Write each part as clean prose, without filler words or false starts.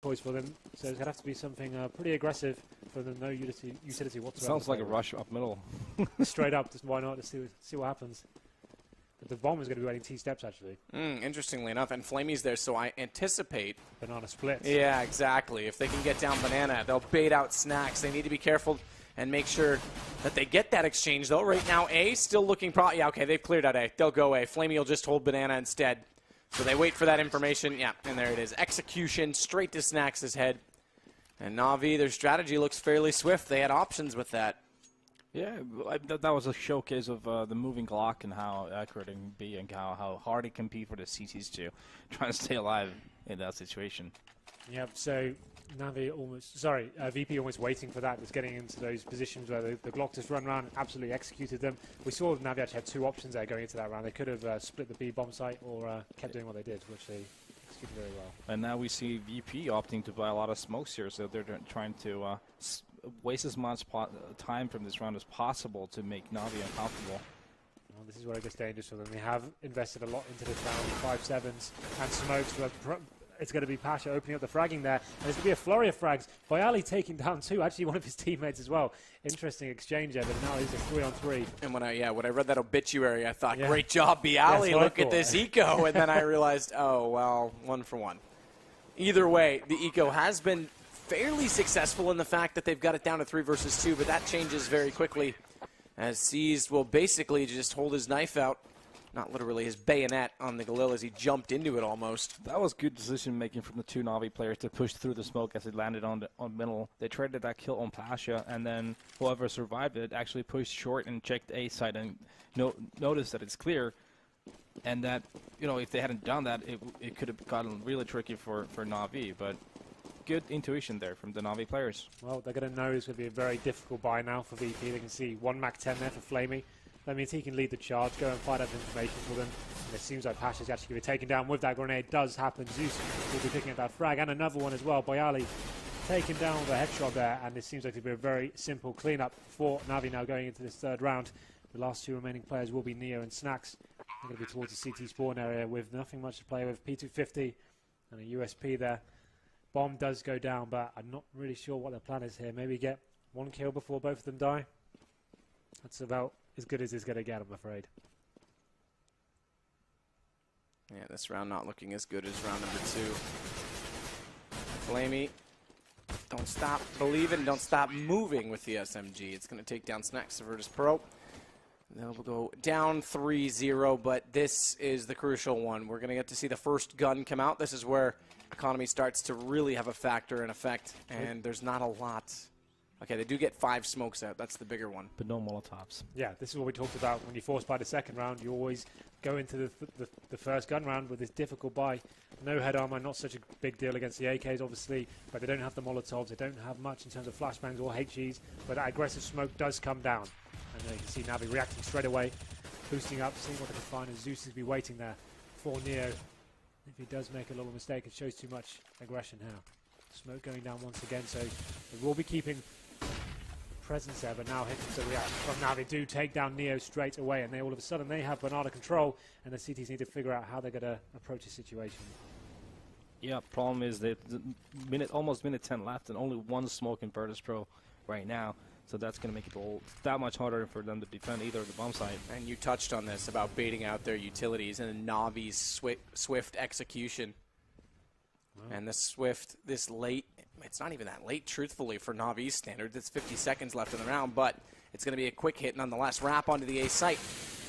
choice for them, so it's going to have to be something pretty aggressive for them. No utility whatsoever. Sounds like a rush up middle. Straight up, just why not? Let's see what happens. But the bomb is going to be waiting T steps, actually. Interestingly enough, and Flamey's there, so I anticipate... Banana splits. Yeah, exactly. If they can get down Banana, they'll bait out Snacks. They need to be careful and make sure that they get that exchange, though. Right now, A still looking... Yeah, okay, they've cleared out A. They'll go A. Flamey will just hold Banana instead. So they wait for that information. Yeah, and there it is. Execution straight to Snacks' head. And NaVi, their strategy looks fairly swift. They had options with that. Yeah, that was a showcase of the moving Glock and how accurate it can be and how hard it can be for the CTs to try and stay alive in that situation. Yep, so NaVi VP almost waiting for that. Was getting into those positions where the Glock just run around and absolutely executed them. We saw NaVi actually had two options there going into that round. They could have split the B bomb site or kept doing what they did, which they executed very well. And now we see VP opting to buy a lot of smokes here, so they're trying to waste as much time from this round as possible to make NaVi uncomfortable. Well, this is where it gets dangerous for them. They have invested a lot into this round, 5-7s and smokes. It's going to be Pasha opening up the fragging there. And there's going to be a flurry of frags. Bialy taking down two, actually one of his teammates as well. Interesting exchange there, but now he's a 3-on-3. And when I read that obituary, I thought, great job, Bialy. Look at this eco. And then I realized, oh, well, 1 for 1. Either way, the eco has been fairly successful in the fact that they've got it down to 3 versus 2, but that changes very quickly as Seized will basically just hold his knife out, not literally his bayonet, on the Galil as he jumped into it almost. That was good decision making from the two NaVi players to push through the smoke as it landed on middle. They traded that kill on Pasha, and then whoever survived it actually pushed short and checked A side and noticed that it's clear. And that, if they hadn't done that, it could have gotten really tricky for NaVi, but good intuition there from the NaVi players. Well, they're going to know it's going to be a very difficult buy now for VP. They can see 1 Mac-10 there for Flamey. That means he can lead the charge, go and find out the information for them. And it seems like Pasha's actually going to be taken down with that grenade. Does happen. Zeus will be picking up that frag and another one as well. Bialy taken down with a headshot there, and this seems like to be a very simple cleanup for NaVi now going into this third round. The last 2 remaining players will be Neo and Snacks. They're going to be towards the CT spawn area with nothing much to play with. P250 and a USP there. Bomb does go down, but I'm not really sure what their plan is here. Maybe get 1 kill before both of them die. That's about as good as it's going to get, I'm afraid. Yeah, this round not looking as good as round number 2. Flamey, don't stop believing, don't stop moving with the SMG. It's going to take down Snacks to Virtus.pro. They'll go down 3-0, but this is the crucial one. We're going to get to see the first gun come out. This is where economy starts to really have a factor and effect, and there's not a lot. Okay, they do get 5 smokes out. That's the bigger one. But no Molotovs. Yeah, this is what we talked about. When you force buy the second round, you always go into the first gun round with this difficult buy. No head armor, not such a big deal against the AKs, obviously, but they don't have the Molotovs. They don't have much in terms of flashbangs or HEs, but that aggressive smoke does come down. And you can see NaVi reacting straight away, boosting up, seeing what they can find, and Zeus is be waiting there for Neo. If he does make a little mistake, it shows too much aggression here. Smoke going down once again, so they will be keeping presence there, but now hitting the reaction from NaVi do take down Neo straight away, and they all of a sudden they have Bernardo control, and the CTs need to figure out how they're going to approach the situation. Yeah, problem is that almost minute 10 left, and only 1 smoke in Virtus.pro right now. So that's going to make it that much harder for them to defend either the bomb site. And you touched on this about baiting out their utilities and NaVi's swift execution. Wow. And this late, it's not even that late, truthfully, for NaVi's standards. It's 50 seconds left in the round, but it's going to be a quick hit nonetheless. Wrap onto the A site.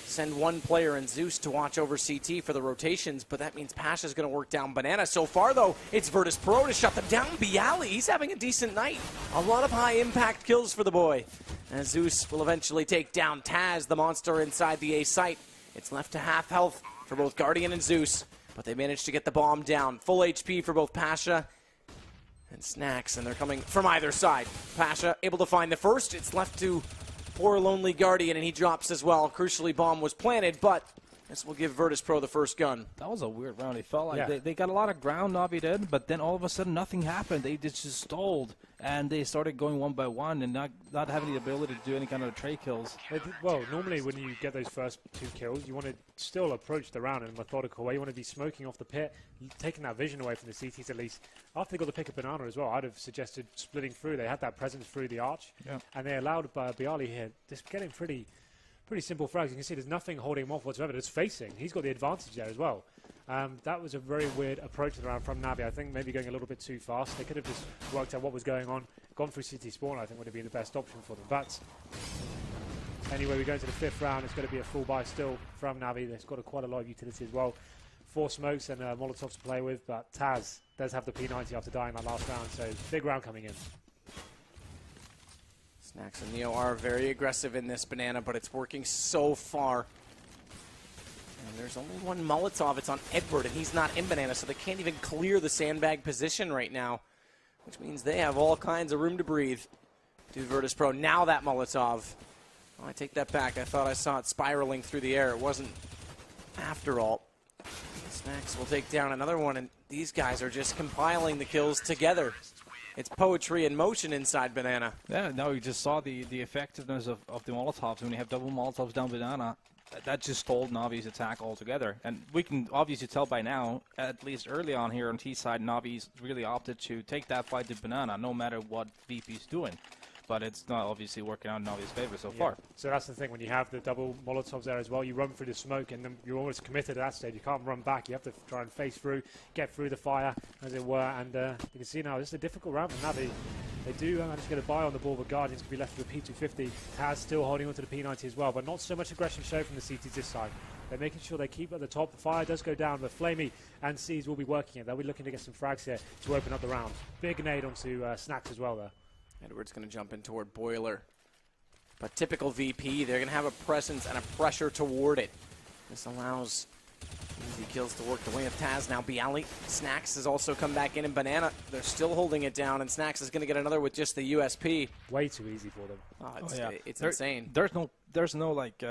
Send 1 player in Zeus to watch over CT for the rotations, but that means Pasha's going to work down Banana. So far, though, it's Virtus.pro to shut them down. Bialy, he's having a decent night. A lot of high-impact kills for the boy. And Zeus will eventually take down Taz, the monster inside the A site. It's left to half health for both Guardian and Zeus, but they managed to get the bomb down. Full HP for both Pasha and Snacks, and they're coming from either side. Pasha able to find the first. It's left to poor lonely Guardian, and he drops as well. Crucially, bomb was planted, but This will give Virtus.pro the first gun. That was a weird round. It felt like Yeah. they got a lot of ground, Navi did, but then all of a sudden nothing happened. They just stalled, and they started going one by one and not having the ability to do any kind of trade kills. Well, normally when you get those first 2 kills, you want to still approach the round in a methodical way. You want to be smoking off the pit, taking that vision away from the CTs at least. After they got the pick of banana as well, I'd have suggested splitting through. They had that presence through the arch, and they allowed Bialy here just getting pretty simple frags. You can see there's nothing holding him off whatsoever. It's facing. He's got the advantage there as well. That was a very weird approach to the round from Navi. I think maybe going a little bit too fast. They could have just worked out what was going on, gone through CT spawn, I think would have been the best option for them. But anyway, we go into the 5th round. It's going to be a full buy still from Navi. They've got quite a lot of utility as well. 4 smokes and Molotovs to play with, but Taz does have the P90 after dying that last round, so big round coming in. Snax and Neo are very aggressive in this banana, but it's working so far. And there's only one Molotov. It's on Edward, and he's not in banana, so they can't even clear the sandbag position right now, which means they have all kinds of room to breathe. Do Virtus.pro. Now that Molotov. Oh, I take that back. I thought I saw it spiraling through the air. It wasn't after all. Snax will take down another one, and these guys are just compiling the kills together. It's poetry in motion inside banana. Yeah, no, you just saw the effectiveness of the Molotovs. When you have double Molotovs down banana, that just stalled Navi's attack altogether. And we can obviously tell by now, at least early on here on T side, Navi's really opted to take that fight to banana, no matter what VP's doing. But it's not obviously working out in Navi's favor so far. So that's the thing, when you have the double Molotovs there as well, you run through the smoke and then you're almost committed at that stage. You can't run back. You have to try and face through, get through the fire, as it were. And you can see now, this is a difficult round for Navi. They do manage to get a buy on the ball, but Guardians can be left with a P250. Taz still holding on to the P90 as well, but not so much aggression shown from the CTs this side. They're making sure they keep at the top. The fire does go down, but Flamey and Seas will be working it. They'll be looking to get some frags here to open up the round. Big nade onto Snax as well there. Edward's going to jump in toward Boiler. But typical VP, they're going to have a presence and a pressure toward it. This allows easy kills to work the way of Taz. Now Bialy. Snax has also come back in Banana. They're still holding it down, and Snax is going to get another with just the USP. Way too easy for them. Oh, it's insane. There's no like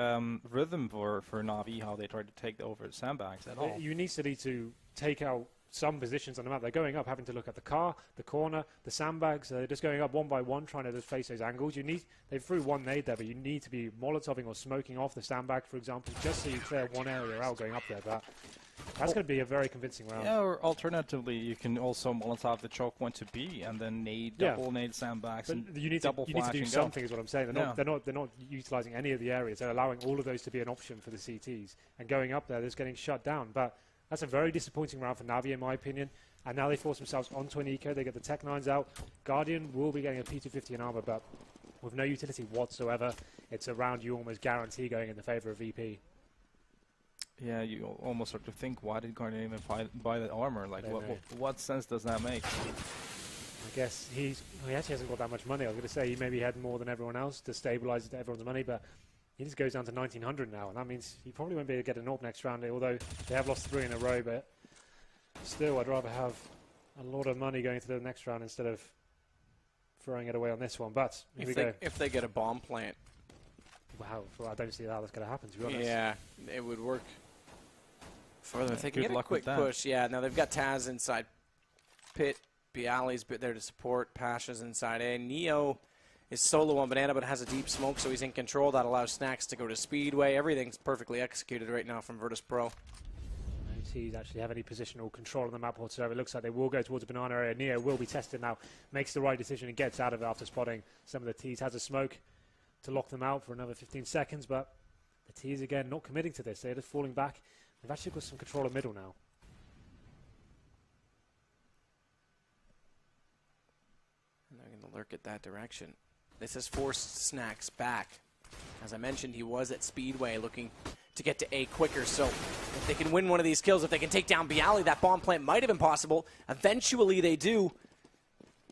rhythm for Navi, how they tried to take over the sandbags at all. You need to take out some positions on the map. They're going up, having to look at the car, the corner, the sandbags. They're just going up one by one, trying to just face those angles. They threw one nade there, but you need to be molotoving or smoking off the sandbag, for example, just so you clear one area out going up there. But that's going to be a very convincing round. Yeah, or alternatively, you can also molotov the choke point to B and then nade double nade sandbags but and you need double to do something, is what I'm saying. They're not utilizing any of the areas. They're allowing all of those to be an option for the CTs, and going up there, there's getting shut down. But that's a very disappointing round for Navi, in my opinion. And now they force themselves onto an eco. They get the Tech 9s out. Guardian will be getting a P250 in armor, but with no utility whatsoever, it's a round you almost guarantee going in the favor of VP. Yeah, you almost start to think, why did Guardian even buy that armor? Like, what sense does that make? I guess he actually hasn't got that much money. I was going to say he maybe had more than everyone else to stabilize everyone's money, but he just goes down to 1900 now, and that means he probably won't be able to get an AWP next round, although they have lost 3 in a row. But still, I'd rather have a lot of money going to the next round instead of throwing it away on this one. But here we go. If they get a bomb plant. Wow, well, I don't see how that's going to happen, to be honest. Yeah, it would work further. If they can Good get a luck quick with that. push. Yeah, now they've got Taz inside pit. Bialy's there to support. Pasha's inside A. Neo is solo on Banana, but has a deep smoke, so he's in control. That allows Snax to go to Speedway. Everything's perfectly executed right now from Virtus.pro. He's actually have any positional control on the map whatsoever. It looks like they will go towards the banana area. Neo will be tested now. Makes the right decision and gets out of it after spotting some of the T's. Has a smoke to lock them out for another 15 seconds, but the T's again not committing to this. They're just falling back. They've actually got some control of middle now. And they're going to lurk at that direction. This has forced Snax back. As I mentioned, he was at Speedway looking to get to A quicker, so if they can win one of these kills, if they can take down Bialy, that bomb plant might have been possible. Eventually they do.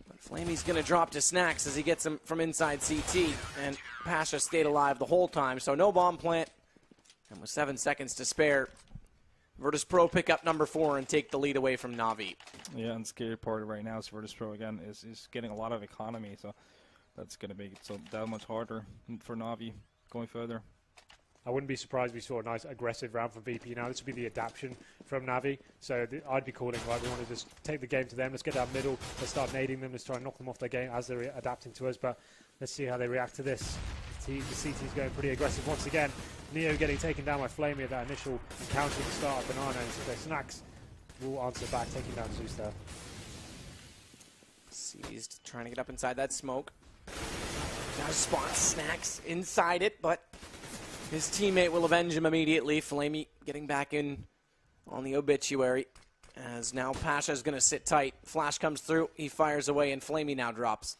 But Flamey's going to drop to Snax as he gets him from inside CT, and Pasha stayed alive the whole time, so no bomb plant. And with 7 seconds to spare, Virtus.pro pick up number 4 and take the lead away from NaVi. Yeah, and scary part right now is Virtus.pro again is getting a lot of economy, so that's going to make it so that much harder for NaVi going further. I wouldn't be surprised if we saw a nice aggressive round from VP now. This would be the adaptation from NaVi. So I'd be calling, right, we want to just take the game to them. Let's get down middle. Let's start nading them. Let's try and knock them off their game as they're adapting to us. But let's see how they react to this. The CT is going pretty aggressive once again. Neo getting taken down by Flamey at that initial encounter at the start of Banana. And so their Snacks will answer back, taking down Zeus there. Seized, trying to get up inside that smoke. Now spawn Snacks inside it, but his teammate will avenge him immediately. Flamey getting back in on the obituary. As now Pasha's going to sit tight. Flash comes through, he fires away, and Flamey now drops.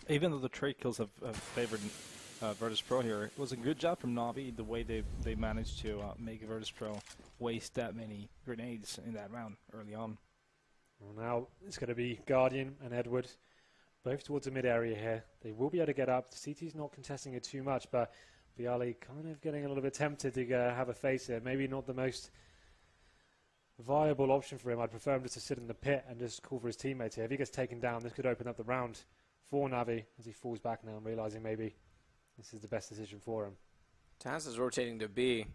Even though the trade kills have favored Virtus.pro here, it was a good job from NaVi, the way they managed to make Virtus.pro waste that many grenades in that round early on. Well, now it's going to be Guardian and Edward, both towards the mid area here. They will be able to get up. The CT's not contesting it too much, but Bialy kind of getting a little bit tempted to have a face here. Maybe not the most viable option for him. I'd prefer him just to sit in the pit and just call for his teammates here. If he gets taken down, this could open up the round for NaVi as he falls back now and realizing maybe this is the best decision for him. Taz is rotating to B.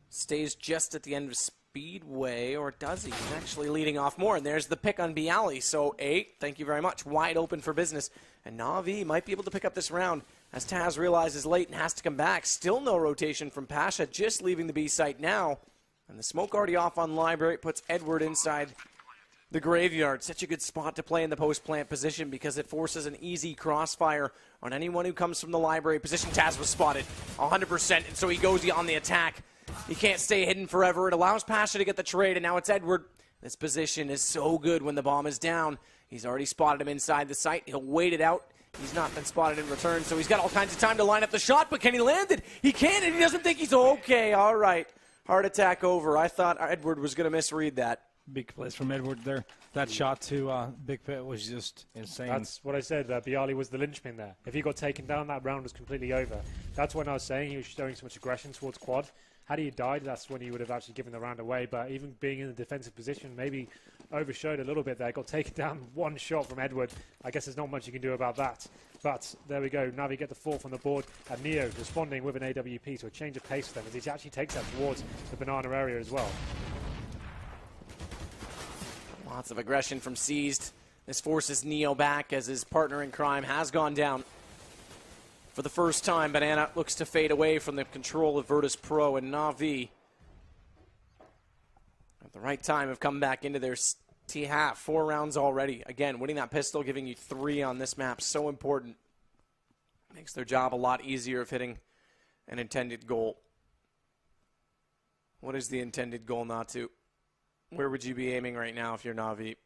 Stays just at the end of Speedway, or does he? He's actually leading off more, and there's the pick on Bialy. So 8, thank you very much, wide open for business. And NaVi might be able to pick up this round as Taz realizes late and has to come back. Still no rotation from Pasha, just leaving the B site now. And the smoke already off on Library puts Edward inside the graveyard. Such a good spot to play in the post-plant position because it forces an easy crossfire on anyone who comes from the Library position. Taz was spotted 100%, and so he goes on the attack. He can't stay hidden forever. It allows Pasha to get the trade, and now it's Edward. This position is so good when the bomb is down. He's already spotted him inside the site. He'll wait it out. He's not been spotted in return, so he's got all kinds of time to line up the shot, but can he land it? He can, and he doesn't think he's okay. All right. Heart attack over. I thought Edward was going to misread that. Big plays from Edward there. That shot to Big Pit was just insane. That's what I said. Bialy was the linchpin there. If he got taken down, that round was completely over. That's when I was saying he was showing so much aggression towards quad. Had he died, that's when he would have actually given the round away. But even being in the defensive position, maybe overshowed a little bit there. Got taken down one shot from Edward. I guess there's not much you can do about that. But there we go. NaVi get the 4th on the board. And Neo responding with an AWP. So a change of pace for them as he actually takes that towards the banana area as well. Lots of aggression from Seized. This forces Neo back as his partner in crime has gone down. For the first time, Banana looks to fade away from the control of Virtus.pro, and NaVi, at the right time, have come back into their T-half. 4 rounds already. Again, winning that pistol, giving you 3 on this map, so important. Makes their job a lot easier of hitting an intended goal. What is the intended goal, Natu? Where would you be aiming right now if you're NaVi?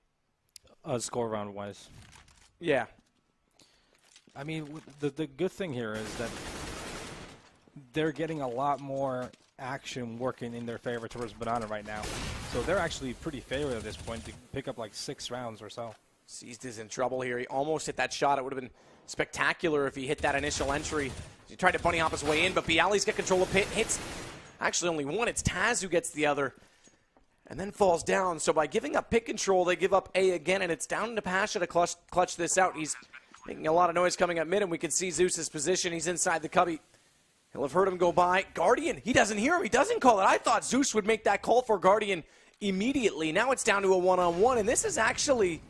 Score round-wise. Yeah. I mean, the good thing here is that they're getting a lot more action working in their favor towards Banana right now. So they're actually pretty favored at this point to pick up like 6 rounds or so. Seized is in trouble here. He almost hit that shot. It would have been spectacular if he hit that initial entry. He tried to bunny hop his way in, but Bialy's got control of pit. Hits actually only one. It's Taz who gets the other. And then falls down. So by giving up pit control, they give up A again, and it's down to Pasha to clutch this out. He's making a lot of noise coming up mid, and we can see Zeus's position. He's inside the cubby. He'll have heard him go by. Guardian, he doesn't hear him. He doesn't call it. I thought Zeus would make that call for Guardian immediately. Now it's down to a one-on-one, and this is actually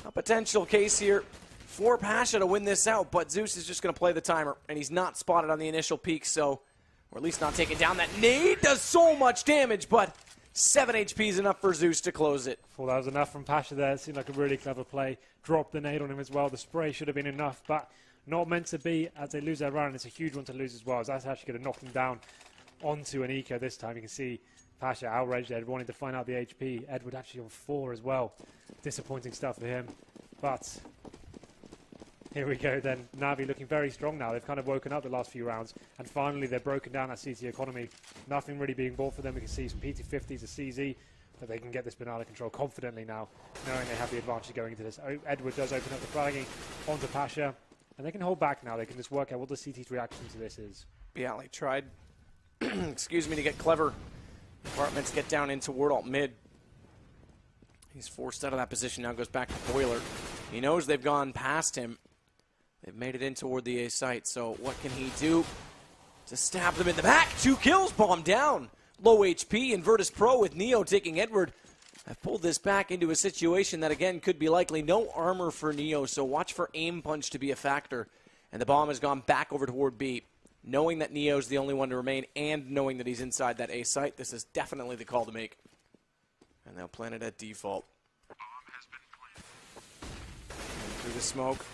a potential case here for Pasha to win this out, but Zeus is just going to play the timer, and he's not spotted on the initial peak, so, or at least not taken down. That nade does so much damage, but 7 HP is enough for Zeus to close it. Well, that was enough from Pasha there. It seemed like a really clever play. Dropped the nade on him as well. The spray should have been enough, but not meant to be as they lose their round. It's a huge one to lose as well, as that's actually going to knock them down onto an eco this time. You can see Pasha outraged Ed, wanting to find out the HP. Edward actually on 4 as well. Disappointing stuff for him. But here we go then. NaVi looking very strong now. They've kind of woken up the last few rounds, and finally they're broken down that CT economy. Nothing really being bought for them. We can see some PT50s, a CZ, but they can get this banana control confidently now, knowing they have the advantage going into this. Edward does open up the flagging onto Pasha, and they can hold back now. They can just work out what the CT's reaction to this is. Bialy tried, excuse me, to get clever. Apartments get down into Ward Alt mid. He's forced out of that position, now goes back to Boiler. He knows they've gone past him. They've made it in toward the A site, so what can he do? to stab them in the back. 2 kills, bomb down. Low HP, and Virtus.pro with Neo taking Edward. I've pulled this back into a situation that, again, could be likely. No armor for Neo, so watch for aim punch to be a factor. And the bomb has gone back over toward B. Knowing that Neo's the only one to remain and knowing that he's inside that A site, this is definitely the call to make. And they'll plant it at default. Through the smoke.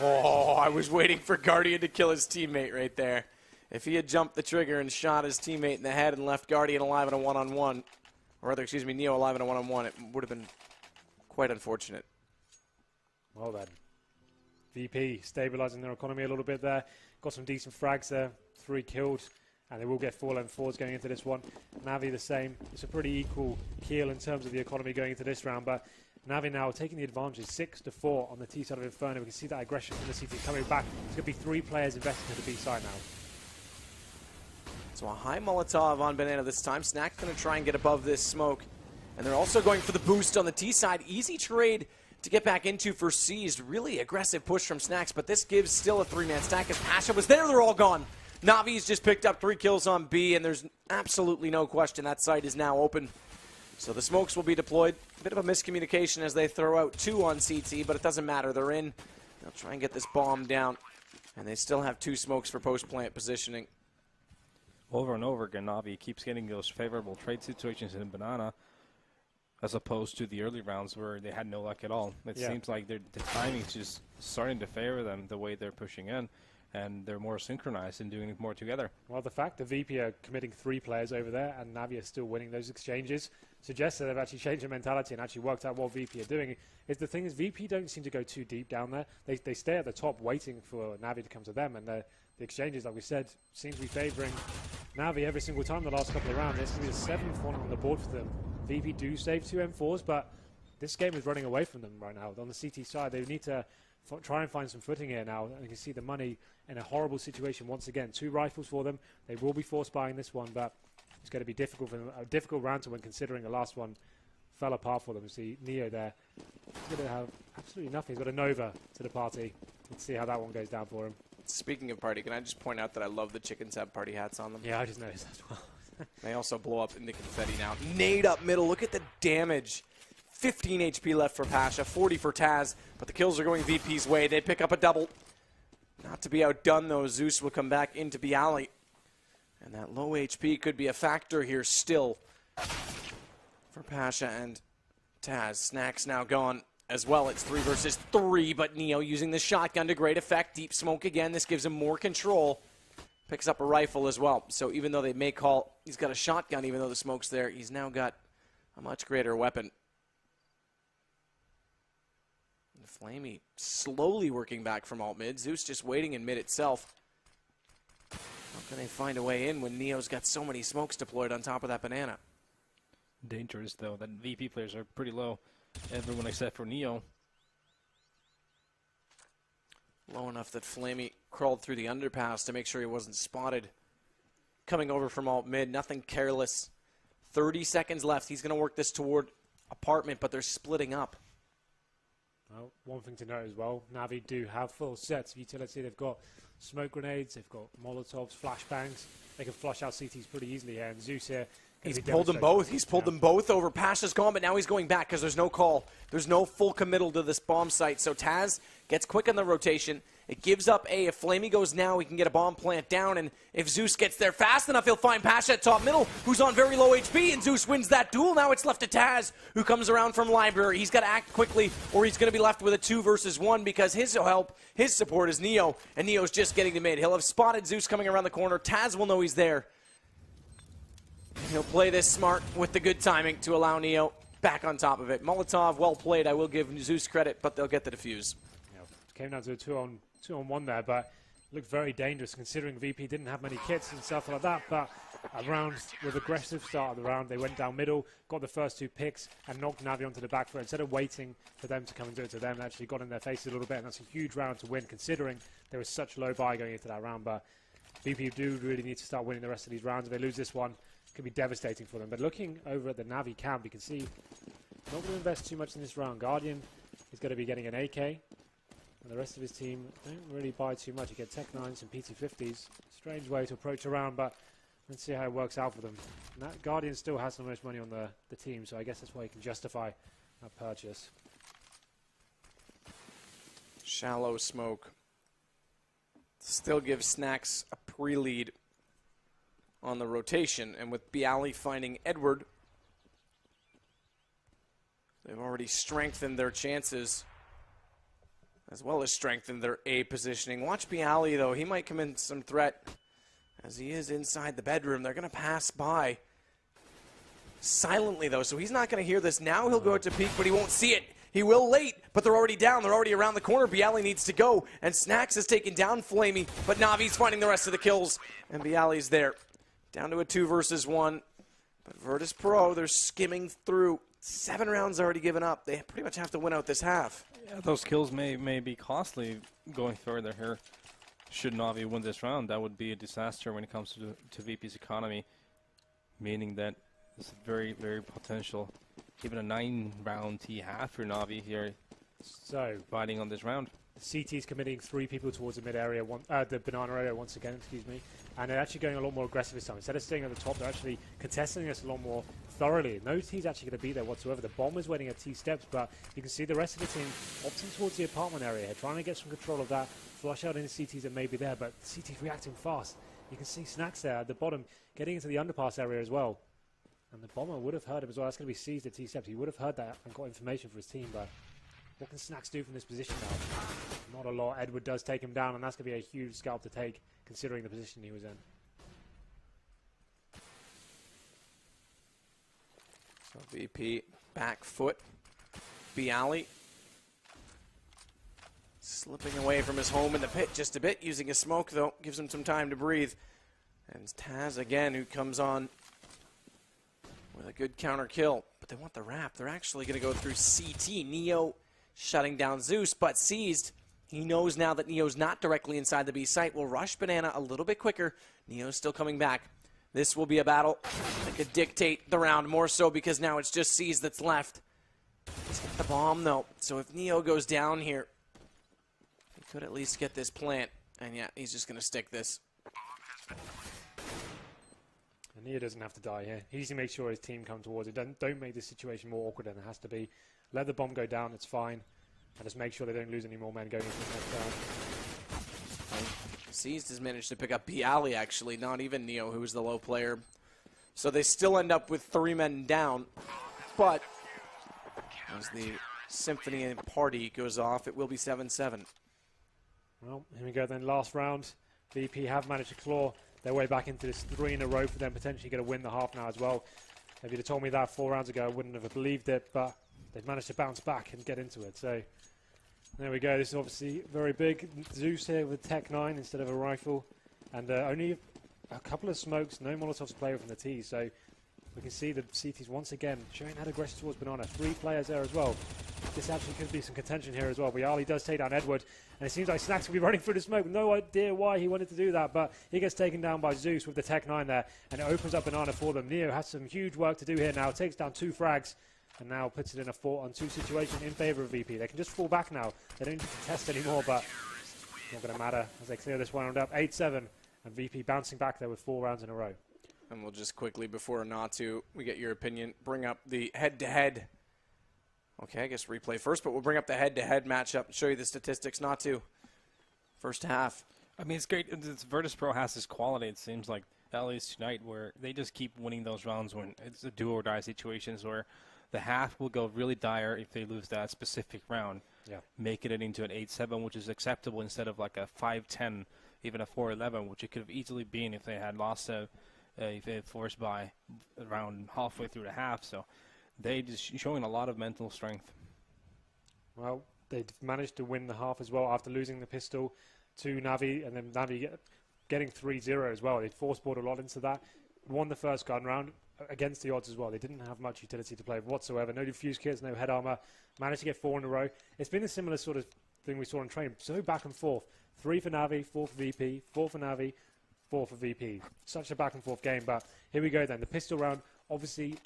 Oh, I was waiting for Guardian to kill his teammate right there. If he had jumped the trigger and shot his teammate in the head and left Guardian alive in a one-on-one, or rather, excuse me, Neo alive in a one-on-one, it would have been quite unfortunate. Well then, VP stabilizing their economy a little bit there. Got some decent frags there, 3 killed, and they will get 4 lane 4s going into this one. NaVi the same. It's a pretty equal kill in terms of the economy going into this round, but NaVi now taking the advantage, 6-4 on the T side of Inferno. We can see that aggression from the CT coming back. It's going to be 3 players invested to the B side now. So a high Molotov on Banana this time. Snack's going to try and get above this smoke. And they're also going for the boost on the T side. Easy trade to get back into for C's. Really aggressive push from Snacks, but this gives still a 3-man stack. As Pasha was there, they're all gone. NaVi's just picked up 3 kills on B, and there's absolutely no question that site is now open. So the smokes will be deployed. A bit of a miscommunication as they throw out 2 on CT, but it doesn't matter. They're in. They'll try and get this bomb down. And they still have 2 smokes for post-plant positioning. Over and over again, NaVi keeps getting those favorable trade situations in Banana, as opposed to the early rounds where they had no luck at all. It seems like the timing's just starting to favor them the way they're pushing in, and they're more synchronized and doing more together. Well, the fact that VP are committing 3 players over there and NaVi are still winning those exchanges suggests that they've actually changed their mentality and actually worked out what VP are doing. Is the thing is VP don't seem to go too deep down there. They stay at the top waiting for NaVi to come to them, and the exchanges, like we said, seems to be favoring NaVi every single time the last couple of rounds. There's going to be the 7th one on the board for them. VP do save 2 M4s, but this game is running away from them right now. On the CT side, they need to try and find some footing here now. And you can see the money in a horrible situation once again. 2 rifles for them. They will be force buying this one, but it's going to be difficult for them. A difficult round to win considering the last one fell apart for them. See Neo there. He's going to have absolutely nothing. He's got a Nova to the party. Let's see how that one goes down for him. Speaking of party, can I just point out that I love the chickens have party hats on them? Yeah, I just noticed as well. They also blow up into confetti now. Nade up middle. Look at the damage. 15 HP left for Pasha, 40 for Taz, but the kills are going VP's way. They pick up a double. Not to be outdone, though. Zeus will come back into Bialy. And that low HP could be a factor here still for Pasha and Taz. Snacks now gone as well. It's 3 versus 3, but Neo using the shotgun to great effect. Deep smoke again. This gives him more control. Picks up a rifle as well. So even though they may call, he's got a shotgun, even though the smoke's there, he's now got a much greater weapon. Flamey slowly working back from alt mid. Zeus just waiting in mid itself. How can they find a way in when Neo's got so many smokes deployed on top of that banana? Dangerous, though. That VP players are pretty low. Everyone except for Neo. Low enough that Flamey crawled through the underpass to make sure he wasn't spotted. Coming over from alt mid, nothing careless. 30 seconds left. He's going to work this toward apartment, but they're splitting up. Well, one thing to note as well, NaVi do have full sets of utility. They've got smoke grenades, they've got Molotovs, flashbangs. They can flush out CTs pretty easily here. And Zeus here, he's pulled them both. He's pulled them both over. Pasha's gone, but now he's going back because there's no call. There's no full committal to this bomb site. So Taz gets quick on the rotation. It gives up A. If Flamey goes now, he can get a bomb plant down. And if Zeus gets there fast enough, he'll find Pasha at top middle, who's on very low HP. And Zeus wins that duel. Now it's left to Taz, who comes around from library. He's got to act quickly, or he's going to be left with a 2 versus 1 because his help, his support is Neo. And Neo's just getting to mid. He'll have spotted Zeus coming around the corner. Taz will know he's there. And he'll play this smart with the good timing to allow Neo back on top of it. Molotov, well played. I will give Zeus credit, but they'll get the defuse. Yeah, came down to a 2-on-1 there, but looked very dangerous considering VP didn't have many kits and stuff like that. But a round with aggressive start of the round, they went down middle, got the first 2 picks, and knocked NaVi onto the back foot. Instead of waiting for them to come and do it to them, they actually got in their faces a little bit, and that's a huge round to win considering there was such low buy going into that round. But VP do really need to start winning the rest of these rounds. If they lose this one, it could be devastating for them. But looking over at the NaVi camp, you can see not going to invest too much in this round. Guardian is going to be getting an AK. And the rest of his team don't really buy too much. You get Tech 9s and PT50s. Strange way to approach a round, but let's see how it works out for them. And that Guardian still has the most money on the team, so I guess that's why he can justify that purchase. Shallow smoke. Still gives Snacks a pre-lead on the rotation. And with Bialy finding Edward, they've already strengthened their chances, as well as strengthened their A positioning. Watch Bialy, though. He might come in some threat, as he is inside the bedroom. They're going to pass by silently, though, so he's not going to hear this. Now he'll go out to peek, but he won't see it. He will late, but they're already down. They're already around the corner. Bialy needs to go, and Snacks has taken down Flamey, but NaVi's finding the rest of the kills, and Bialy's there. Down to a 2 versus 1. But Virtus.pro, they're skimming through. 7 rounds already given up. They pretty much have to win out this half. Yeah, those kills may be costly going further here. Should NaVi win this round, that would be a disaster when it comes to VP's economy, meaning that it's very, very potential. Even a 9-round T half for NaVi here. So, fighting on this round. The CT's committing 3 people towards the mid area, the banana area once again, excuse me. And they're actually going a lot more aggressive this time. Instead of staying at the top, they're actually contesting this a lot more thoroughly. No T's actually going to be there whatsoever. The bomb is waiting at T steps, but you can see the rest of the team opting towards the apartment area here, trying to get some control of that, flush out any CTs that may be there, but the CT's reacting fast. You can see Snacks there at the bottom, getting into the underpass area as well. And the bomber would have heard him as well. That's going to be seized at T steps. He would have heard that and got information for his team, but what can Snacks do from this position now? Not a lot. Edward does take him down, and that's going to be a huge scalp to take, considering the position he was in. So VP back foot. Bialy slipping away from his home in the pit just a bit, using a smoke, though. Gives him some time to breathe. And Taz again, who comes on with a good counter kill. But they want the wrap. They're actually going to go through CT. Neo shutting down Zeus, but seized. He knows now that Neo's not directly inside the B site. Will rush Banana a little bit quicker. Neo's still coming back. This will be a battle that could dictate the round, more so because now it's just Seized that's left. He's got the bomb, though. So if Neo goes down here, he could at least get this plant. And yeah, he's just going to stick this. And Neo doesn't have to die here. He needs to make sure his team come towards it. Don't make this situation more awkward than it has to be. Let the bomb go down, it's fine. And just make sure they don't lose any more men going into the next round. Seized has managed to pick up Bialy, actually, not even Neo, who was the low player. So they still end up with 3 men down. But as the symphony and party goes off, it will be 7-7. Well, here we go then. Last round. VP have managed to claw their way back into this 3 in a row for them, potentially going to win the half now as well. If you'd have told me that 4 rounds ago, I wouldn't have believed it, but they've managed to bounce back and get into it. So there we go. This is obviously very big. Zeus here with Tech 9 instead of a rifle. And only a couple of smokes, no Molotovs to play with from the T. So we can see the CTs once again showing that aggression towards Banana. 3 players there as well. This actually could be some contention here as well. Bialy does take down Edward. And it seems like Snacks will be running through the smoke. No idea why he wanted to do that. But he gets taken down by Zeus with the Tech 9 there. And it opens up Banana for them. Neo has some huge work to do here now. Takes down 2 frags. And now puts it in a 4-on-2 situation in favor of VP. They can just fall back now. They don't need to test anymore, but it's not going to matter as they clear this round up. 8-7, and VP bouncing back there with 4 rounds in a row. And we'll just quickly, before Natu, we get your opinion, bring up the head-to-head. Okay, I guess replay first, but we'll bring up the head-to-head matchup and show you the statistics. Natu, first half. I mean, it's great. Virtus.pro has this quality, it seems like, at least tonight, where they just keep winning those rounds when it's a do-or-die situations where the half will go really dire if they lose that specific round. Yeah. Making it into an 8-7, which is acceptable instead of like a 5-10, even a 4-11, which it could have easily been if they had lost if they had forced by around halfway through the half. So they just showing a lot of mental strength. Well, they managed to win the half as well after losing the pistol to NaVi, and then NaVi getting 3-0 as well. They force-board a lot into that. Won the first gun round against the odds as well. They didn't have much utility to play whatsoever. No defuse kits, no head armor. Managed to get 4 in a row. It's been a similar sort of thing we saw on train. So back and forth. 3 for NaVi, 4 for VP, 4 for NaVi, 4 for VP. Such a back and forth game. But here we go then. The pistol round, obviously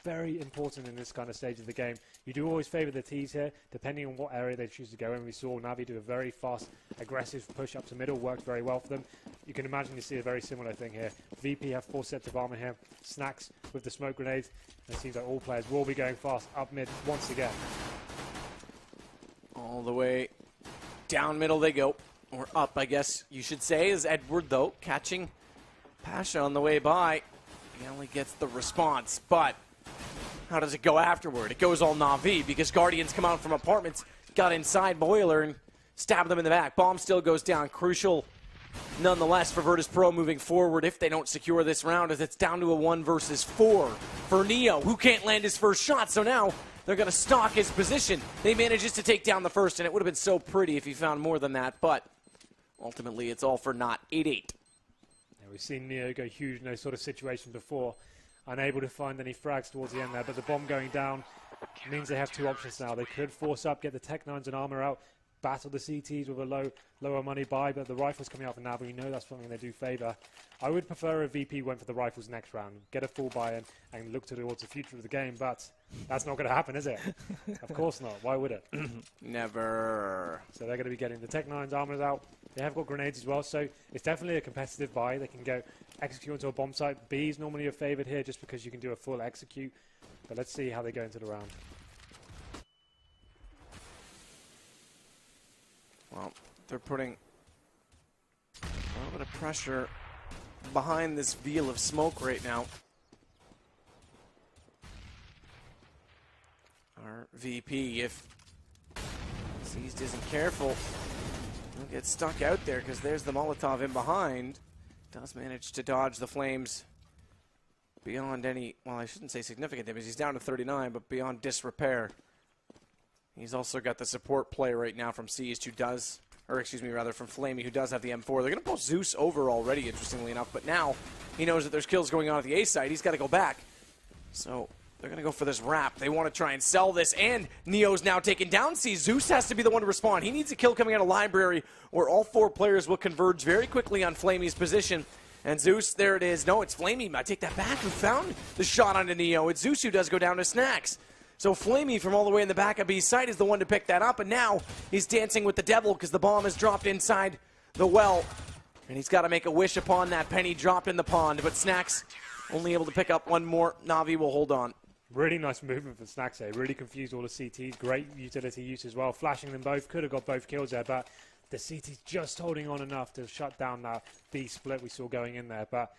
very important in this kind of stage of the game. You do always favour the T's here, depending on what area they choose to go in. We saw NaVi do a very fast, aggressive push up to middle, worked very well for them. You can imagine you see a very similar thing here. VP have 4 sets of armor here, Snacks with the smoke grenades, and it seems like all players will be going fast up mid once again. All the way down middle they go, or up, I guess you should say, is Edward, though, catching Pasha on the way by. He only gets the response, but how does it go afterward? It goes all NaVi, because Guardians come out from apartments, got inside Boiler, and stabbed them in the back. Bomb still goes down. Crucial, nonetheless, for Virtus.pro moving forward if they don't secure this round, as it's down to a 1 versus 4 for Neo, who can't land his first shot, so now they're going to stalk his position. They manages to take down the first, and it would have been so pretty if he found more than that, but ultimately it's all for naught. 8-8. We've seen Neo go huge in those sort of situations before, unable to find any frags towards the end there, but the bomb going down means they have 2 options now. They could force up, get the Tech 9s and armor out, battle the CTs with a lower money buy, but the rifles coming out for now, but you know that's something they do favour. I would prefer if VP went for the rifles next round, get a full buy-in and look towards the future of the game, but that's not going to happen, is it? Of course not. Why would it? Never. So they're going to be getting the Tech 9s, armors out. They have got grenades as well, so it's definitely a competitive buy. They can go execute onto a bomb site. B is normally a favoured here just because you can do a full execute, but let's see how they go into the round. Well, they're putting a little bit of pressure behind this veil of smoke right now. Our VP, if Seized isn't careful, he'll get stuck out there because there's the Molotov in behind. Does manage to dodge the flames beyond any, well, I shouldn't say significant damage. He's down to 39, but beyond disrepair. He's also got the support play right now from Seized, who does, or excuse me, rather from Flamey, who does have the M4. They're going to pull Zeus over already, interestingly enough, but now he knows that there's kills going on at the A side. He's got to go back. So they're going to go for this wrap. They want to try and sell this, and Neo's now taken down. See, Zeus has to be the one to respond. He needs a kill coming out of Library, or all 4 players will converge very quickly on Flamey's position. And Zeus, there it is. No, it's Flamey. I take that back. Who found the shot onto Neo? It's Zeus who does go down to Snacks. So Flamey from all the way in the back of B's side is the one to pick that up, and now he's dancing with the devil because the bomb is dropped inside the well. And he's got to make a wish upon that penny dropped in the pond, but Snacks only able to pick up 1 more. NaVi will hold on. Really nice movement from Snacks there. Really confused all the CTs. Great utility use as well. Flashing them both. Could have got both kills there, but the CT's just holding on enough to shut down that B split we saw going in there. But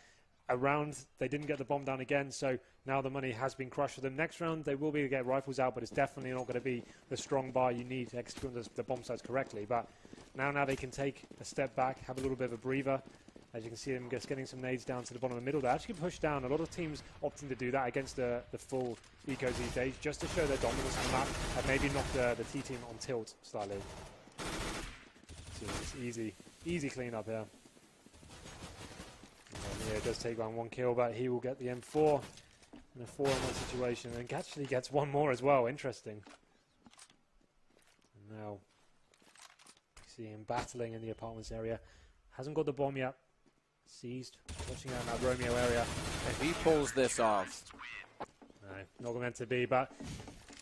around, they didn't get the bomb down again, so now the money has been crushed for them. Next round, they will be able to get rifles out, but it's definitely not going to be the strong buy you need to execute the bomb sites correctly. But now they can take a step back, have a little bit of a breather. As you can see them just getting some nades down to the bottom of the middle. They actually push down. A lot of teams opting to do that against the full ecos these days, just to show their dominance on the map and maybe knock the T team on tilt slightly. So it's easy clean up here. Yeah, it does take on 1 kill, but he will get the M4 in a 4-on-1 situation, and actually gets 1 more as well. Interesting. And now, see him battling in the apartments area. Hasn't got the bomb yet. Seized, watching out in that Romeo area. If he pulls this off, no, not meant to be, but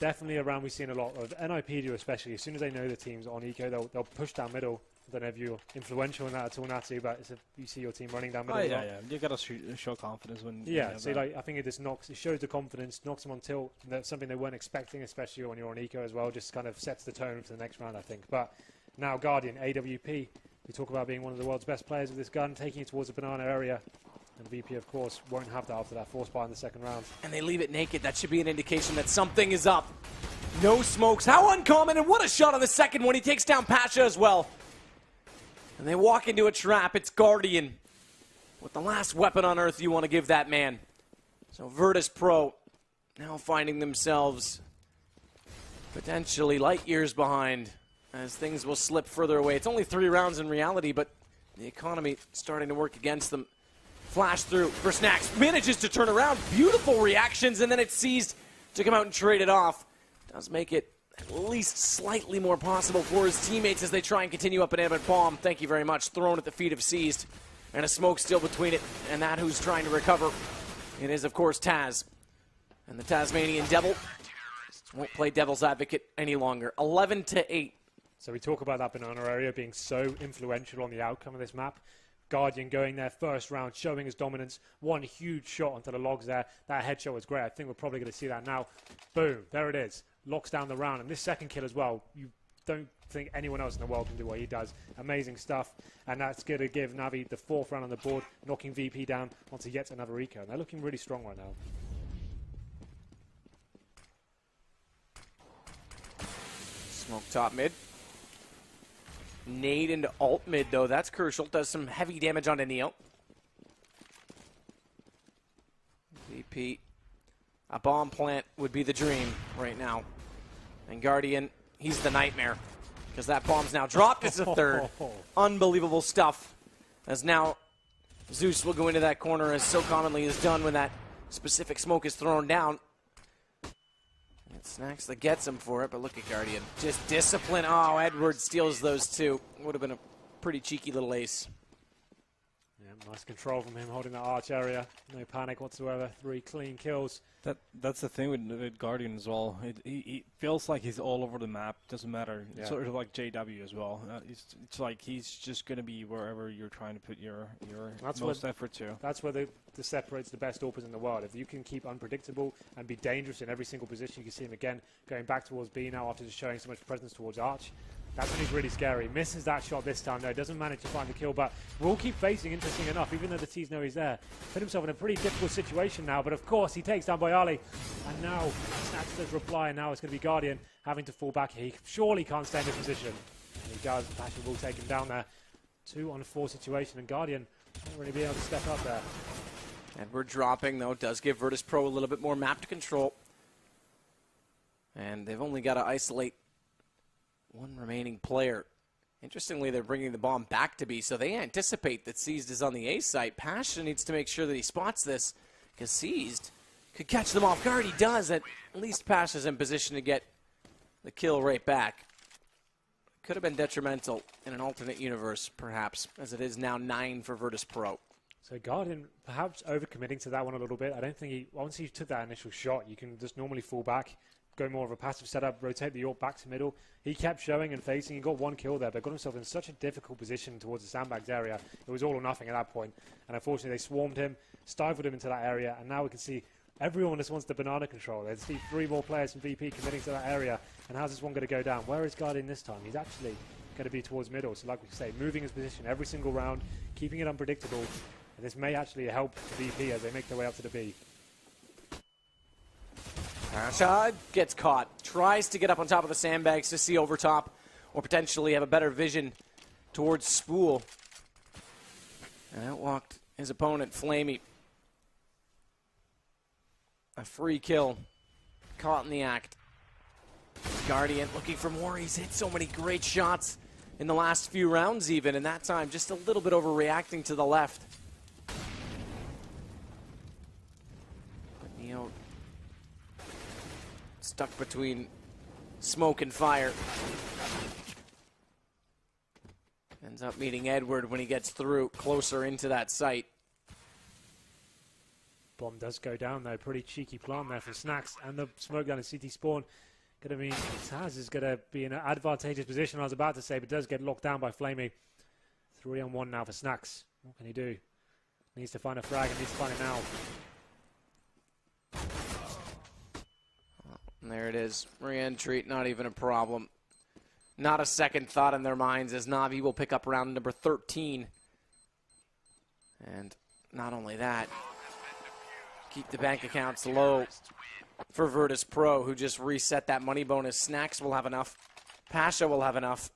definitely around we've seen a lot of NIP do, especially as soon as they know the team's on eco, they'll push down middle. I don't know if you're influential in that at all, Natty, but it's you see your team running down middle. Oh, yeah. You gotta show confidence when. Yeah, so like, I think it just it shows the confidence, knocks them on tilt. That's something they weren't expecting, especially when you're on eco as well. Just kind of sets the tone for the next round, I think. But now Guardian, AWP. We talk about being one of the world's best players with this gun, taking it towards the banana area. And VP, of course, won't have that after that force buy in the second round. And they leave it naked. That should be an indication that something is up. No smokes. How uncommon, and what a shot on the second one. He takes down Pasha as well. And they walk into a trap. It's Guardian. With the last weapon on Earth you want to give that man. So Virtus.pro now finding themselves potentially light years behind, as things will slip further away. It's only 3 rounds in reality, but the economy starting to work against them. Flash through for Snacks. Manages to turn around. Beautiful reactions, and then it's Seized to come out and trade it off. Does make it at least slightly more possible for his teammates as they try and continue up an Abbott bomb. Thank you very much. Thrown at the feet of Seized. And a smoke still between it and that who's trying to recover. It is, of course, Taz. And the Tasmanian Devil won't play devil's advocate any longer. 11-8. So we talk about that banana area being so influential on the outcome of this map. Guardian going there first round, showing his dominance. One huge shot onto the logs there. That headshot was great. I think we're probably going to see that now. Boom, there it is. Locks down the round. And this second kill as well, you don't think anyone else in the world can do what he does. Amazing stuff. And that's going to give NaVi the 4th round on the board, knocking VP down onto yet another eco. And they're looking really strong right now. Smoke top mid. Nade into alt mid, though. That's crucial. Does some heavy damage onto Neo. VP. A bomb plant would be the dream right now. And Guardian, he's the nightmare. Because that bomb's now dropped. It's a 3rd. Unbelievable stuff. As now Zeus will go into that corner, as so commonly is done when that specific smoke is thrown down. It's Snacks that gets him for it, but look at Guardian. Just discipline. Oh, Edward steals those two. Would have been a pretty cheeky little ace. Yeah, nice control from him holding that arch area. No panic whatsoever. 3 clean kills. That's the thing with Guardian as well. He feels like he's all over the map. Doesn't matter. Yeah. Sort of like JW as well. It's like he's just going to be wherever you're trying to put your most effort to. That's where the separates the best AWPers in the world. If you can keep unpredictable and be dangerous in every single position, you can see him again going back towards B now after just showing so much presence towards Arch. That's when he's really scary. Misses that shot this time, though. Doesn't manage to find the kill, but we'll keep facing, interesting enough, even though the T's know he's there. Put himself in a pretty difficult situation now, but of course he takes down by Ali. And now Snacks does reply, and now it's going to be Guardian having to fall back here. He surely can't stay in this position. And he does. Passion will take him down there. 2-on-4 situation, and Guardian won't really be able to step up there. Edward dropping, though, does give Virtus.pro a little bit more map to control. And they've only got to isolate one remaining player. Interestingly, they're bringing the bomb back to B, so they anticipate that Seized is on the A site. Passion needs to make sure that he spots this, because Seized could catch them off guard. He does. At least Passion's in position to get the kill right back. Could have been detrimental in an alternate universe, perhaps, as it is now 9 for Virtus.pro. So Guardian perhaps overcommitting to that one a little bit. I don't think once he took that initial shot, you can just normally fall back, go more of a passive setup, rotate the AWP back to middle. He kept showing and facing. He got 1 kill there, but got himself in such a difficult position towards the sandbags area. It was all or nothing at that point. And unfortunately, they swarmed him, stifled him into that area, and now we can see everyone just wants the banana control. They see 3 more players from VP committing to that area. And how's this one going to go down? Where is Guardian this time? He's actually going to be towards middle. So like we say, moving his position every single round, keeping it unpredictable. And this may actually help VP as they make their way up to the B. Rashad gets caught, tries to get up on top of the sandbags to see over top, or potentially have a better vision towards Spool. And outwalked his opponent, Flamey. A free kill, caught in the act. Guardian looking for more. He's hit so many great shots in the last few rounds even, and that time just a little bit overreacting to the left. But Neo stuck between smoke and fire. Ends up meeting Edward when he gets through closer into that site. Bomb does go down though. Pretty cheeky plant there for Snacks, and the smoke down in CT spawn. Gonna mean Taz is gonna be in an advantageous position, I was about to say, but does get locked down by Flamey. 3-on-1 now for Snacks. What can he do? Needs to find a frag and needs to find it now. And there it is. Re-entry, not even a problem. Not a second thought in their minds, as NaVi will pick up round number 13. And not only that, keep the bank accounts low for Virtus.pro, who just reset that money bonus. Snacks will have enough. Pasha will have enough.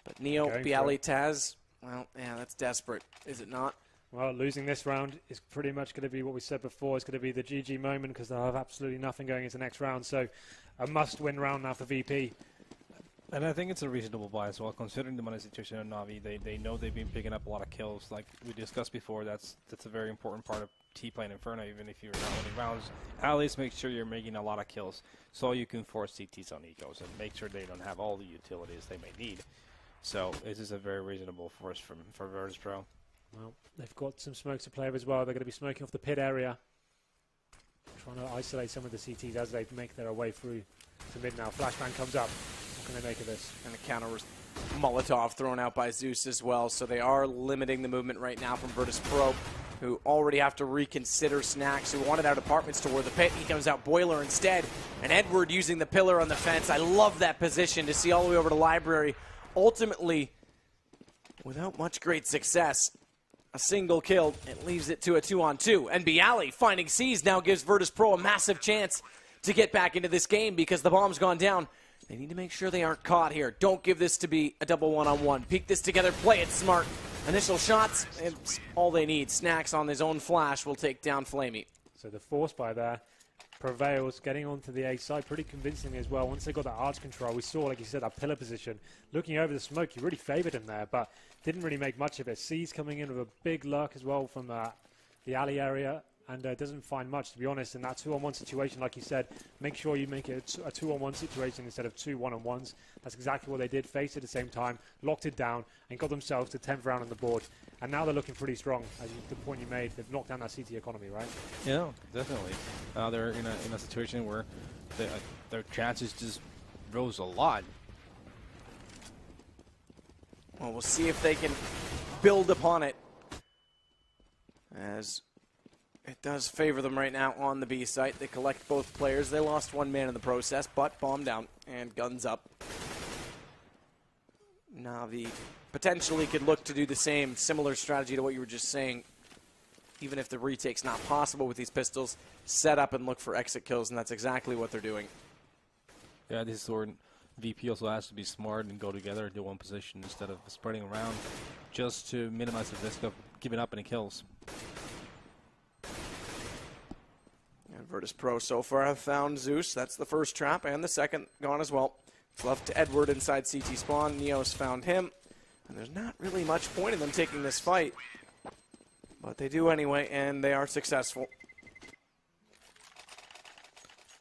But Neo, Bialy, Taz, well, yeah, that's desperate, is it not? Well, losing this round is pretty much going to be what we said before. It's going to be the GG moment because they'll have absolutely nothing going into the next round. So a must-win round now for VP. And I think it's a reasonable buy as well, considering the money situation in NaVi. They know they've been picking up a lot of kills. Like we discussed before, that's a very important part of T-playing Inferno, even if you're not winning rounds. At least make sure you're making a lot of kills so you can force CTs on ecos and make sure they don't have all the utilities they may need. So this is a very reasonable force for Virtus.pro. Well, they've got some smokes to play with as well. They're going to be smoking off the pit area. trying to isolate some of the CTs as they make their way through to mid now. Flashbang comes up. What can they make of this? And a counter Molotov thrown out by Zeus as well, so they are limiting the movement right now from Virtus.pro, who already have to reconsider Snacks, who wanted out apartments toward the pit. He comes out Boiler instead, and Edward using the pillar on the fence. I love that position to see all the way over to Library. Ultimately, without much great success, a single kill, it leaves it to a 2-on-2. And Bialy finding C's now gives Virtus.pro a massive chance to get back into this game because the bomb's gone down. They need to make sure they aren't caught here. Don't give this to be a double one-on-one. Peek this together, play it smart. Initial shots, it's all they need. Snacks on his own flash will take down Flamey. So the force by there prevails, getting onto the A side pretty convincingly as well. Once they got that arch control, we saw, like you said, that pillar position. Looking over the smoke, he really favoured him there, but didn't really make much of it. C's coming in with a big lurk as well from the alley area, and doesn't find much, to be honest, in that 2-on-1 situation. Like you said, make sure you make it a 2-on-1 situation instead of 2 1-on-1s. That's exactly what they did, faced at the same time, locked it down, and got themselves to 10th round on the board. And now they're looking pretty strong, as the point you made. They've knocked down that CT economy, right? Yeah, definitely. They're in a situation where their chances just rose a lot. Well, we'll see if they can build upon it, as it does favor them right now on the B site. They collect both players. They lost one man in the process, but bomb down and guns up. NaVi potentially could look to do the same, similar strategy to what you were just saying. Even if the retake's not possible with these pistols, set up and look for exit kills, and that's exactly what they're doing. Yeah, this is where VP also has to be smart and go together into one position instead of spreading around, just to minimize the risk of giving up any kills. And Virtus.pro so far have found Zeus. That's the first trap, and the second gone as well. It's left to Edward inside CT spawn. Neos found him, and there's not really much point in them taking this fight. But they do anyway, and they are successful.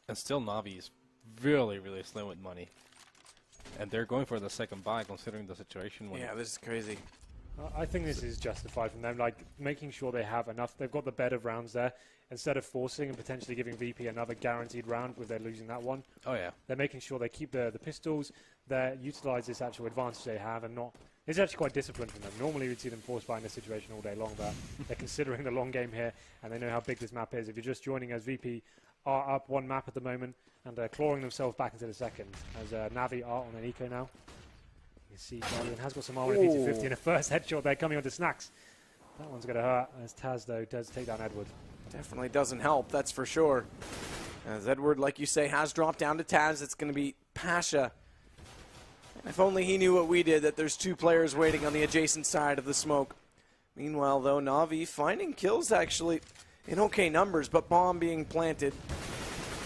And still NaVi is really, really slim with money. And they're going for the second buy, considering the situation. Yeah, this is crazy. I think this is justified from them, like making sure they have enough. They've got the bed of rounds there. Instead of forcing and potentially giving VP another guaranteed round if they're losing that one. Oh, yeah. They're making sure they keep the pistols, they utilize this actual advantage they have, and not. It's actually quite disciplined from them. Normally we'd see them force buy in this situation all day long, but they're considering the long game here, and they know how big this map is. If you're just joining us, VP are up one map at the moment, and they're clawing themselves back into the second, as NaVi are on an eco now. You see Guardian has got some armor in PT50 and a first headshot there coming onto Snacks. That one's going to hurt, as Taz, though, does take down Edward. Definitely doesn't help, that's for sure. As Edward, like you say, has dropped down to Taz, it's going to be Pasha. If only he knew what we did, that there's two players waiting on the adjacent side of the smoke. Meanwhile, though, NaVi finding kills actually in okay numbers, but bomb being planted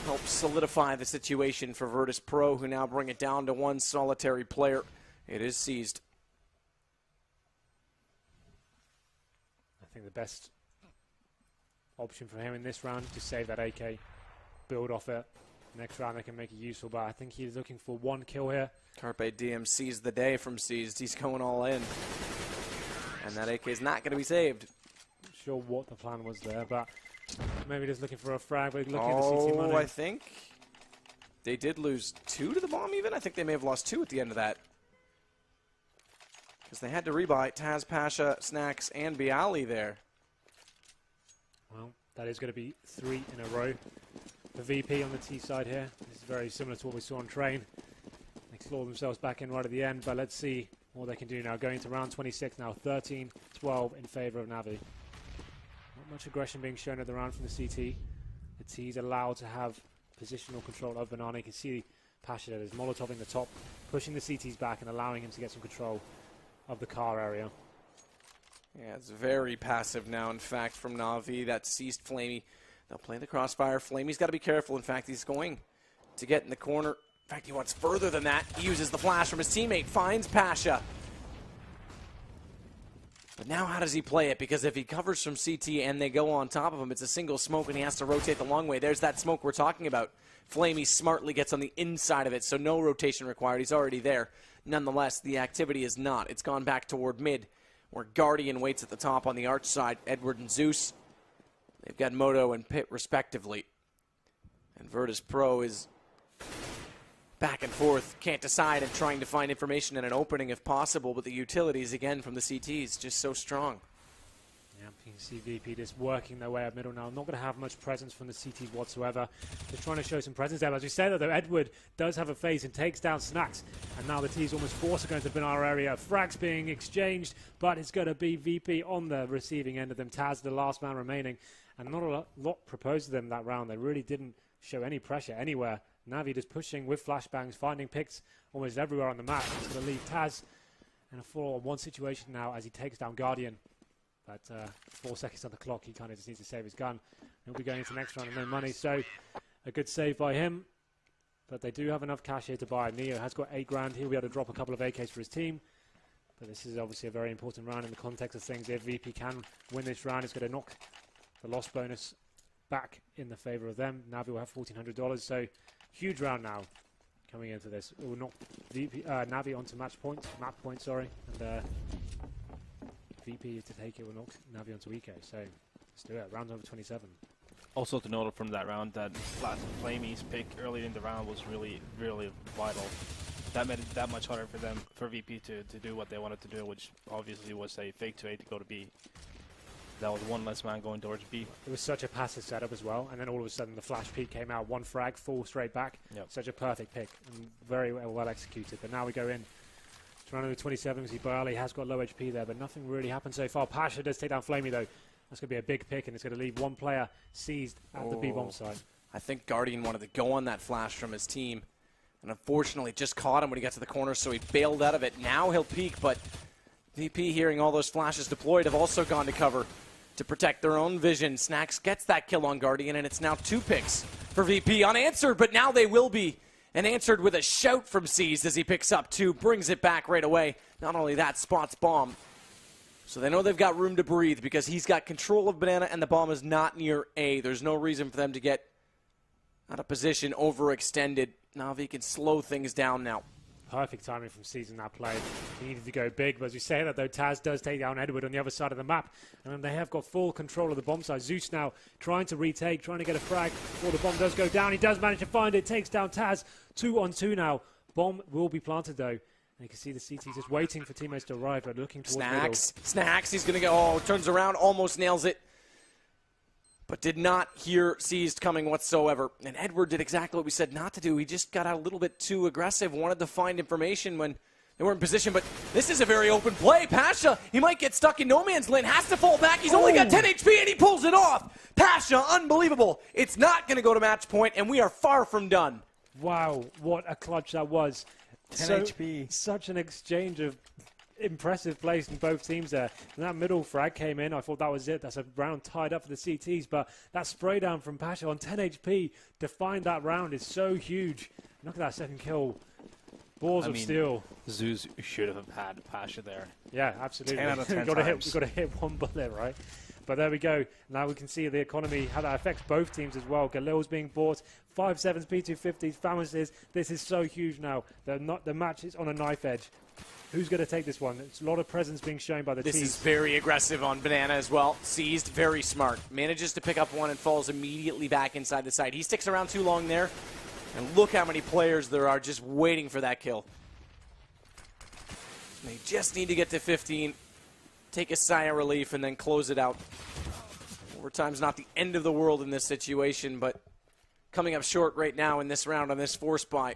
helps solidify the situation for Virtus.pro, who now bring it down to one solitary player. It is seized. I think the best option for him in this round to save that AK, build off it. Next round they can make it useful, but I think he's looking for one kill here. Carpe Diem seized the day from Seized. He's going all in. And that AK is not going to be saved. Not sure what the plan was there, but maybe just looking for a frag, but looking at the CT money. I think they did lose 2 to the bomb even. I think they may have lost 2 at the end of that. Because they had to rebuy Taz, Pasha, Snacks, and Bialy there. Well, that is going to be 3 in a row. The VP on the T side here. This is very similar to what we saw on Train. They claw themselves back in right at the end, but let's see what they can do now. Going to round 26 now, 13-12 in favor of NaVi. Not much aggression being shown at the round from the CT. The T's allowed to have positional control of Banana. You can see Pasha there. There's Molotov in the top, pushing the CTs back and allowing him to get some control of the car area. Yeah, it's very passive now, in fact, from NaVi. That seized Flamey. They'll play the crossfire. Flamey's got to be careful. In fact, he's going to get in the corner. In fact, he wants further than that. He uses the flash from his teammate, finds Pasha. But now how does he play it? Because if he covers from CT and they go on top of him, it's a single smoke and he has to rotate the long way. There's that smoke we're talking about. Flamey smartly gets on the inside of it, so no rotation required. He's already there. Nonetheless, the activity is not. It's gone back toward mid, where Guardian waits at the top on the arch side. Edward and Zeus. They've got Moto and Pit respectively. And Virtus.pro is back and forth, can't decide, and trying to find information and an opening if possible, but the utilities, again, from the CTs, just so strong. Yeah, you can see VP just working their way up middle now. Not going to have much presence from the CTs whatsoever. They're trying to show some presence there. As we said, though, Edward does have a phase and takes down Snacks. And now the T's almost forced to go into the Banana area. Frags being exchanged, but it's going to be VP on the receiving end of them. Taz, the last man remaining. And not a lot proposed to them that round. They really didn't show any pressure anywhere. NaVi just pushing with flashbangs, finding picks almost everywhere on the map. It's going to leave Taz in a 4-on-1 situation now as he takes down Guardian. But 4 seconds on the clock, he kind of just needs to save his gun. He'll be going into the next round with no money, so a good save by him. But they do have enough cash here to buy. Neo has got 8 grand. He'll be able to drop a couple of AKs for his team. But this is obviously a very important round in the context of things. If VP can win this round, it's going to knock the loss bonus back in the favor of them. NaVi will have $1,400, so huge round now coming into this. It will knock NaVi onto map points, and VP to take it will knock NaVi onto Eco. So let's do it. Round over 27. Also to note from that round that Flamey's pick early in the round was really, really vital. That made it that much harder for them, for VP to do what they wanted to do, which obviously was a fake to A to go to B. That was one less man going towards B. It was such a passive setup as well, and then all of a sudden the flash peek came out, 1 frag, 4 straight back. Yep. Such a perfect pick, and very well executed. But now we go in to round over 27. See, Barley has got low HP there, but nothing really happened so far. Pasha does take down Flamey though. That's going to be a big pick, and it's going to leave one player seized at the B-bomb side. I think Guardian wanted to go on that flash from his team, and unfortunately just caught him when he got to the corner, so he bailed out of it. Now he'll peek, but VP, hearing all those flashes deployed, have also gone to cover to protect their own vision. Snacks gets that kill on Guardian, and it's now 2 picks for VP unanswered, but now they will be. And answered with a shout from Seized as he picks up 2, brings it back right away. Not only that, spots bomb. So they know they've got room to breathe because he's got control of Banana and the bomb is not near A. There's no reason for them to get out of position, overextended. NaVi can slow things down now. Perfect timing from Seized that play. He needed to go big, but as you say that though, Taz does take down Edward on the other side of the map. And then they have got full control of the bomb side. Zeus now trying to retake, trying to get a frag before the bomb does go down. He does manage to find it, takes down Taz. 2-on-2 now. Bomb will be planted though. And you can see the CT just waiting for teammates to arrive, but looking towards middle. Snacks, he's going to go, oh, turns around, almost nails it. But did not hear Seized coming whatsoever. And Edward did exactly what we said not to do. He just got out a little bit too aggressive, wanted to find information when they weren't in position. But this is a very open play. Pasha, he might get stuck in no man's land, has to fall back. He's only got 10 HP and he pulls it off. Pasha, unbelievable. It's not going to go to match point, and we are far from done. Wow, what a clutch that was. 10 HP. Such an exchange of impressive plays from both teams there. And that middle frag came in. I thought that was it. That's a round tied up for the CTs. But that spray down from Pasha on 10 HP to find that round is so huge. Look at that second kill. Balls of steel. Zeus should have had Pasha there. Yeah, absolutely. 10 out of 10 We've got to hit one bullet, right? But there we go. Now we can see the economy, how that affects both teams as well. Galil's being bought. 5.7s, P250s, Famis's. This is so huge now. The match is on a knife edge. Who's going to take this one? It's a lot of presence being shown by the team. This is very aggressive on Banana as well. Seized, very smart. Manages to pick up one and falls immediately back inside the site. He sticks around too long there. And look how many players there are just waiting for that kill. They just need to get to 15, take a sigh of relief, and then close it out. Overtime's not the end of the world in this situation, but coming up short right now in this round on this force buy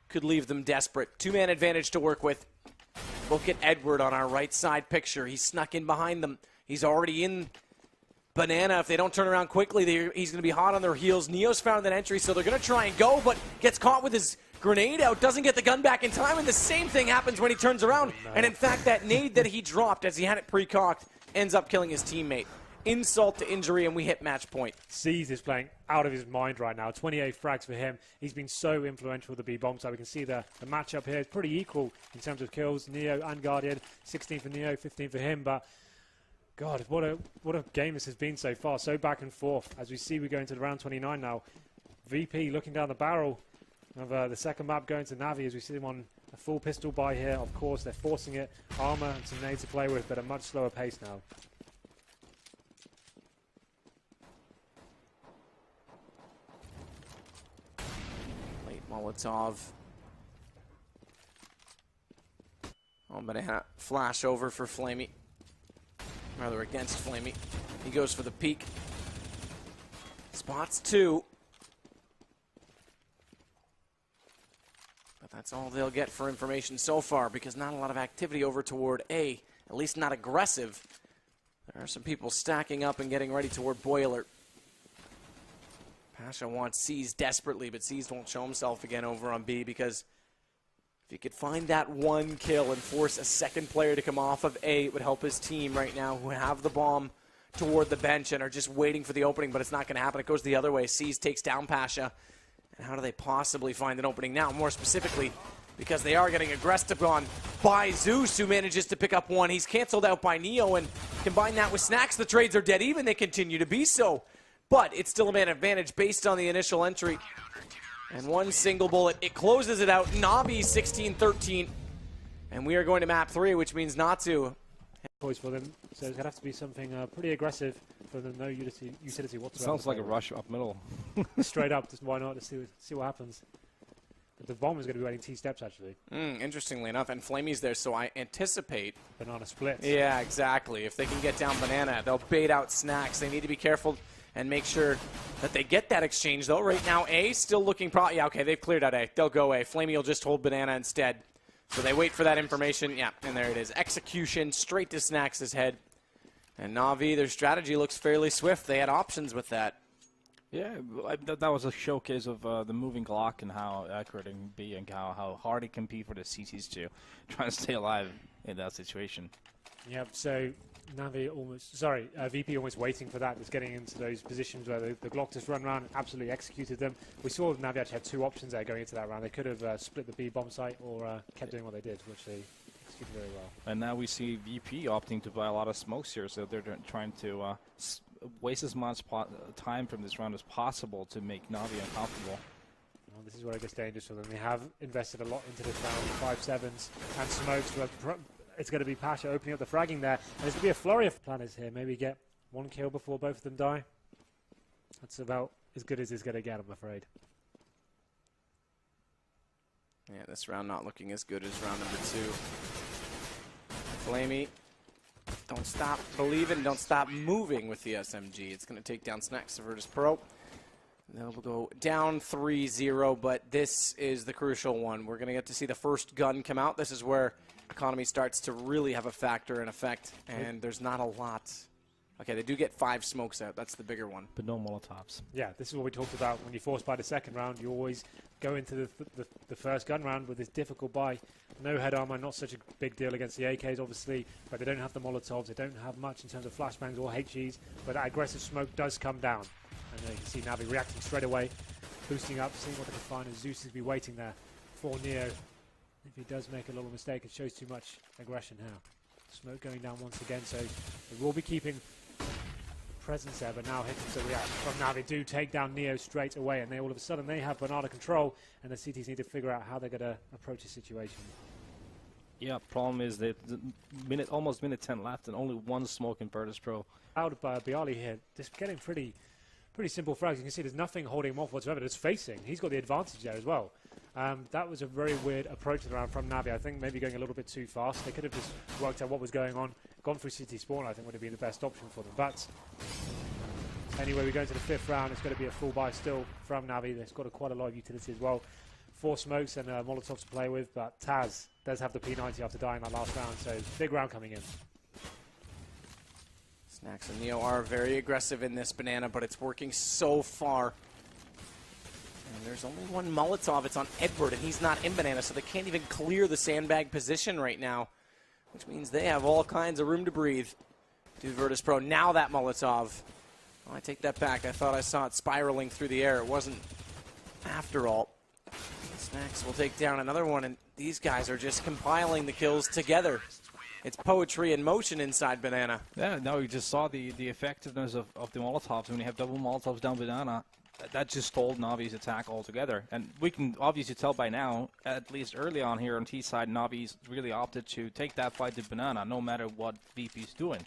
could leave them desperate. 2-man advantage to work with. Look at Edward on our right side picture. He's snuck in behind them. He's already in Banana. If they don't turn around quickly, he's going to be hot on their heels. Neo's found that entry, so they're going to try and go, but gets caught with his grenade out, doesn't get the gun back in time, and the same thing happens when he turns around. And in fact, that nade that he dropped as he had it pre-cocked ends up killing his teammate. Insult to injury, and we hit match point. Seized is playing out of his mind right now. 28 frags for him. He's been so influential with the B-bomb, so we can see the matchup here is pretty equal in terms of kills. Neo and Guardian, 16 for Neo, 15 for him, but God, what a game this has been so far. So back and forth. As we see, we go into the round 29 now. VP looking down the barrel of the second map going to NaVi as we see him on a full pistol buy here. Of course, they're forcing it. Armor and some nades to play with, but at a much slower pace now. Molotov. Oh, Banana flash over for Flamey. Rather against Flamey. He goes for the peek. Spots 2. But that's all they'll get for information so far, because not a lot of activity over toward A. At least not aggressive. There are some people stacking up and getting ready toward Boiler. Pasha wants C's desperately, but C's won't show himself again over on B, because if he could find that one kill and force a second player to come off of A, it would help his team right now, who have the bomb toward the bench and are just waiting for the opening, but it's not going to happen. It goes the other way. C's takes down Pasha. And how do they possibly find an opening now? More specifically, because they are getting aggressive on by Zeus, who manages to pick up one. He's canceled out by Neo, and combine that with Snacks, the trades are dead even. They continue to be so. But it's still a man advantage based on the initial entry. And one single bullet, it closes it out. NaVi 16-13. And we are going to map 3, which means not to. Choice for them, so it's going to have to be something pretty aggressive for them. No utility whatsoever. Sounds like a rush up middle. Straight up, just why not? Just see what happens. But the bomb is going to be waiting T steps, actually. Interestingly enough, and Flamey's there, so I anticipate Banana splits. Yeah, exactly. If they can get down Banana, they'll bait out Snacks. They need to be careful and make sure that they get that exchange, though. Right now, A still looking yeah, okay, they've cleared out A. They'll go A. Flamey will just hold Banana instead. So they wait for that information. Yeah, and there it is. Execution straight to Snacks' head. And NaVi, their strategy looks fairly swift. They had options with that. Yeah, that was a showcase of the moving Glock and how accurate it can be and how hard it can be for the CCs to try and stay alive in that situation. Yep, so NaVi VP almost waiting for that. Just getting into those positions where the Glock just run around and absolutely executed them. We saw NaVi actually had 2 options there going into that round. They could have split the B bomb site or kept doing what they did, which they executed very well. And now we see VP opting to buy a lot of smokes here, so they're trying to waste as much time from this round as possible to make NaVi uncomfortable. Well, this is where it gets dangerous for them. They have invested a lot into this round, 5-7s and smokes. It's going to be Pasha opening up the fragging there. And there's going to be a flurry of planners here. Maybe get 1 kill before both of them die. That's about as good as it's going to get, I'm afraid. Yeah, this round not looking as good as round number 2. Flamey, don't stop believing, don't stop moving with the SMG. It's going to take down Snacks, Virtus.pro. They'll go down 3-0, but this is the crucial one. We're going to get to see the first gun come out. This is where economy starts to really have a factor and effect, and there's not a lot. Okay, they do get 5 smokes out. That's the bigger one. But no Molotovs. Yeah, this is what we talked about. When you force buy the second round, you always go into the first gun round with this difficult buy. No head armor, not such a big deal against the AKs, obviously, but they don't have the Molotovs. They don't have much in terms of flashbangs or HEs, but that aggressive smoke does come down. And you can see NaVi reacting straight away, boosting up, seeing what they can find, and Zeus is be waiting there for Neo. If he does make a little mistake, it shows too much aggression here. Smoke going down once again, so they will be keeping presence there, but now hitting to react from NaVi do take down Neo straight away, and they all of a sudden they have Banana control, and the CTs need to figure out how they're going to approach the situation. Yeah, problem is that almost minute 10 left, and only 1 smoke in Virtus.pro. Out by Bialy here, just getting pretty simple frags. You can see there's nothing holding him off whatsoever. Just facing, he's got the advantage there as well. That was a very weird approach to the round from NaVi. I think maybe going a little bit too fast. They could have just worked out what was going on, gone through CT spawn. I think would have been the best option for them. But anyway, we go into the 5th round. It's going to be a full buy still from NaVi. They've got quite a lot of utility as well. 4 smokes and Molotovs to play with, but Taz does have the P90 after dying that last round, so big round coming in. Snacks and Neo are very aggressive in this Banana, but it's working so far. And there's only 1 Molotov. It's on Edward, and he's not in Banana, so they can't even clear the sandbag position right now, which means they have all kinds of room to breathe. Do Virtus.pro. Now that Molotov. Well, I take that back. I thought I saw it spiraling through the air. It wasn't after all. Snacks will take down another one, and these guys are just compiling the kills together. It's poetry in motion inside Banana. Yeah, no, you just saw the effectiveness of the Molotovs. When you have double Molotovs down Banana, that just stalled NaVi's attack altogether. And we can obviously tell by now, at least early on here on T side, NaVi's really opted to take that fight to Banana, no matter what VP's doing.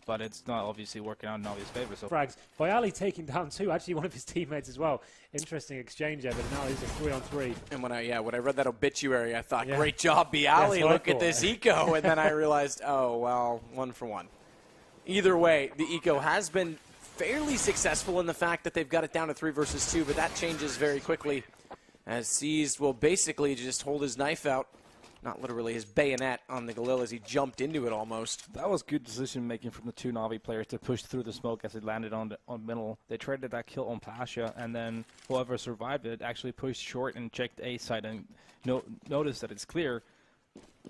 but it's not obviously working out in Navi's favor. So Frags. Bialy taking down two, actually one of his teammates as well. Interesting exchange there, but now he's a 3-on-3. And when I read that obituary, I thought, great job, Bialy. Look at this eco. And then I realized, oh, well, 1 for 1. Either way, the eco has been fairly successful in the fact that they've got it down to 3 versus 2, but that changes very quickly as Seized will basically just hold his knife out. Not literally, his bayonet on the Galil as he jumped into it almost. that was good decision making from the two Navi players to push through the smoke as it landed on middle. They traded that kill on Pasha, and then whoever survived it actually pushed short and checked A side and noticed that it's clear.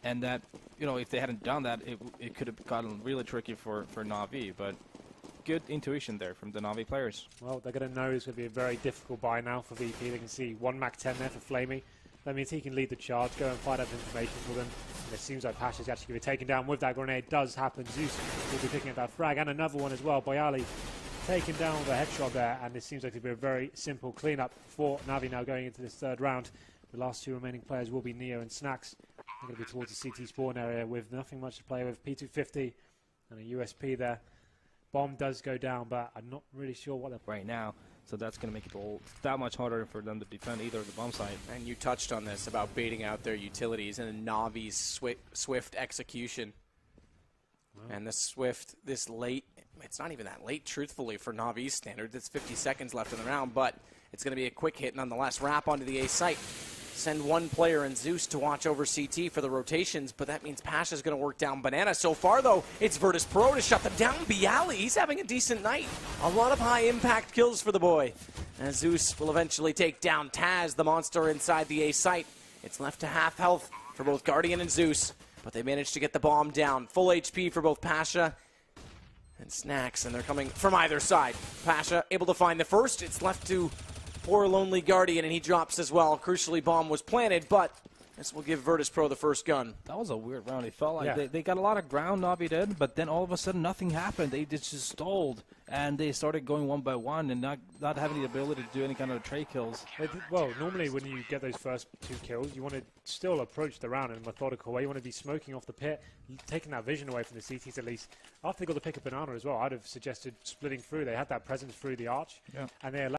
And that, you know, if they hadn't done that, it could have gotten really tricky for Navi. But good intuition there from the Navi players. Well, they're going to know it's going to be a very difficult buy now for VP. They can see 1 Mac 10 there for Flamey. That means he can lead the charge, go and find out information for them. And it seems like Pasha's actually going to be taken down with that grenade. Does happen. Zeus will be picking up that frag. And another one as well. Bialy taken down with a headshot there. And this seems like to be a very simple cleanup for Navi now going into this third round. The last 2 remaining players will be Neo and Snacks. They're going to be towards the CT spawn area with nothing much to play with. P250 and a USP there. Bomb does go down, but I'm not really sure what they're Right now. So that's going to make it all that much harder for them to defend either the bomb site. And you touched on this about baiting out their utilities and Navi's swift execution. Wow. And the Swift this late, it's not even that late, truthfully, for Navi's standards. It's 50 seconds left in the round, but it's going to be a quick hit nonetheless. Wrap onto the A site. Send 1 player and Zeus to watch over CT for the rotations, but that means Pasha's going to work down Banana. So far, though, it's Virtus.pro to shut them down. Bialy, he's having a decent night. A lot of high-impact kills for the boy. And Zeus will eventually take down Taz, the monster inside the A site. It's left to half health for both Guardian and Zeus, but they managed to get the bomb down. Full HP for both Pasha and Snacks, and they're coming from either side. Pasha able to find the first. It's left to poor lonely Guardian, and he drops as well. Crucially, bomb was planted, but this will give Virtus.pro the first gun. That was a weird round. It felt like they got a lot of ground, Navi did, but then all of a sudden nothing happened. They just stalled, and they started going 1 by 1 and not having the ability to do any kind of trade kills. Well, normally when you get those first 2 kills, you want to still approach the round in a methodical way. You want to be smoking off the pit, taking that vision away from the CTs at least. After they got the pick of Banana as well, I'd have suggested splitting through. They had that presence through the arch, and they allowed